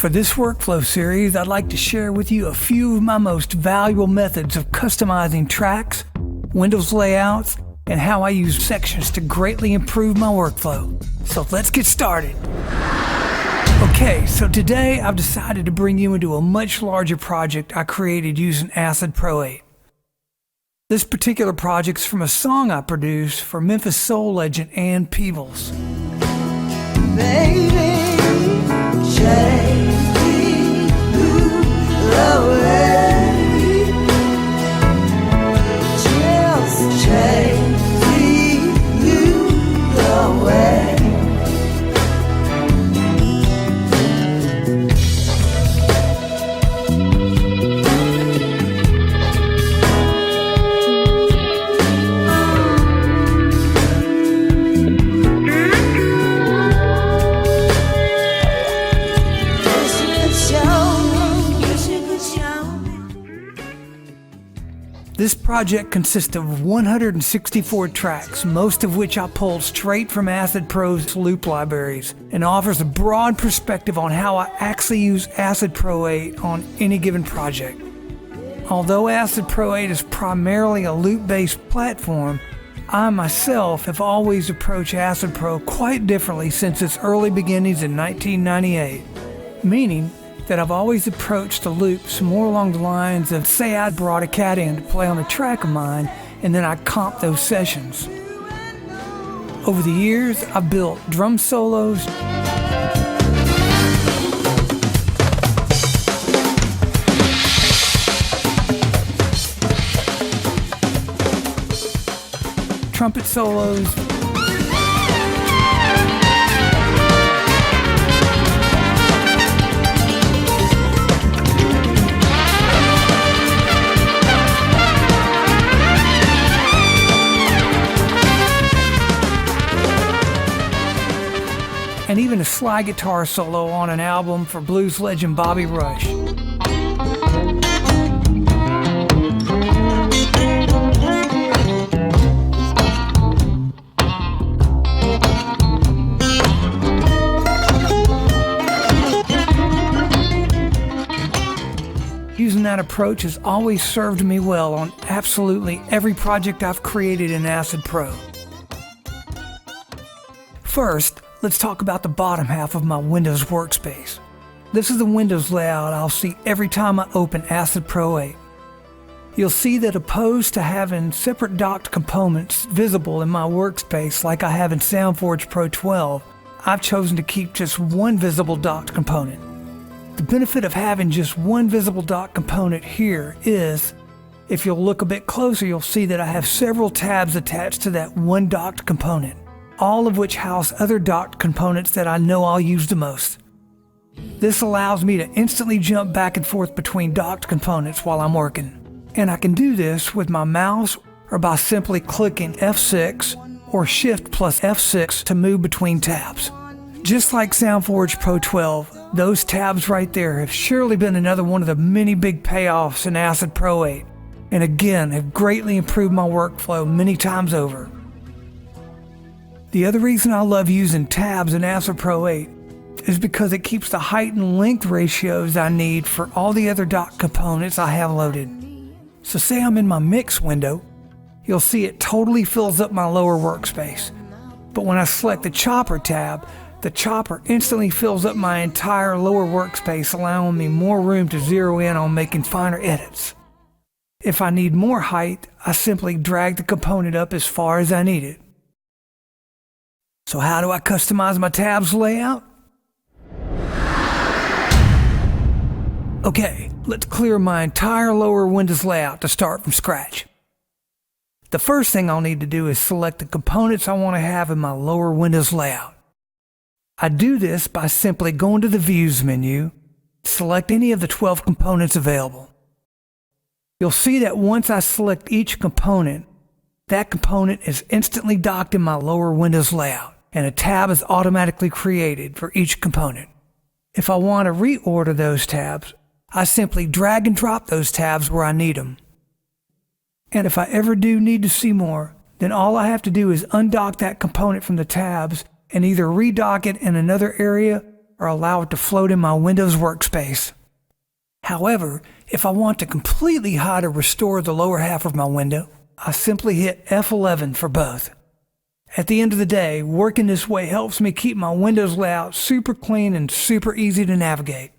For this workflow series, I'd like to share with you a few of my most valuable methods of customizing tracks, Windows layouts, and how I use sections to greatly improve my workflow. So let's get started. Okay, so today I've decided to bring you into a much larger project I created using Acid Pro 8. This particular project's from a song I produced for Memphis soul legend and Peebles. Baby, take me away. Just take me away. This project consists of 164 tracks, most of which I pulled straight from Acid Pro's loop libraries, and offers a broad perspective on how I actually use Acid Pro 8 on any given project. Although Acid Pro 8 is primarily a loop-based platform, I myself have always approached Acid Pro quite differently since its early beginnings in 1998, meaning that I've always approached the loops more along the lines of, say I brought a cat in to play on a track of mine, and then I comp those sessions. Over the years, I've built drum solos, trumpet solos, and even a slide guitar solo on an album for blues legend Bobby Rush. Using that approach has always served me well on absolutely every project I've created in Acid Pro. First, let's talk about the bottom half of my Windows workspace. This is the Windows layout I'll see every time I open Acid Pro 8. You'll see that opposed to having separate docked components visible in my workspace like I have in SoundForge Pro 12, I've chosen to keep just one visible docked component. The benefit of having just one visible docked component here is, if you'll look a bit closer, you'll see that I have several tabs attached to that one docked component, all of which house other docked components that I know I'll use the most. This allows me to instantly jump back and forth between docked components while I'm working. And I can do this with my mouse or by simply clicking F6 or Shift plus F6 to move between tabs. Just like SoundForge Pro 12, those tabs right there have surely been another one of the many big payoffs in Acid Pro 8, and again have greatly improved my workflow many times over. The other reason I love using tabs in Acid Pro 8 is because it keeps the height and length ratios I need for all the other dock components I have loaded. So say I'm in my mix window, you'll see it totally fills up my lower workspace. But when I select the chopper tab, the chopper instantly fills up my entire lower workspace, allowing me more room to zero in on making finer edits. If I need more height, I simply drag the component up as far as I need it. So how do I customize my tabs layout? Okay, let's clear my entire lower Windows layout to start from scratch. The first thing I'll need to do is select the components I want to have in my lower Windows layout. I do this by simply going to the Views menu, select any of the 12 components available. You'll see that once I select each component, that component is instantly docked in my lower Windows layout, and a tab is automatically created for each component. If I want to reorder those tabs, I simply drag and drop those tabs where I need them. And if I ever do need to see more, then all I have to do is undock that component from the tabs and either redock it in another area or allow it to float in my Windows workspace. However, if I want to completely hide or restore the lower half of my window, I simply hit F11 for both. At the end of the day, working this way helps me keep my Windows layout super clean and super easy to navigate.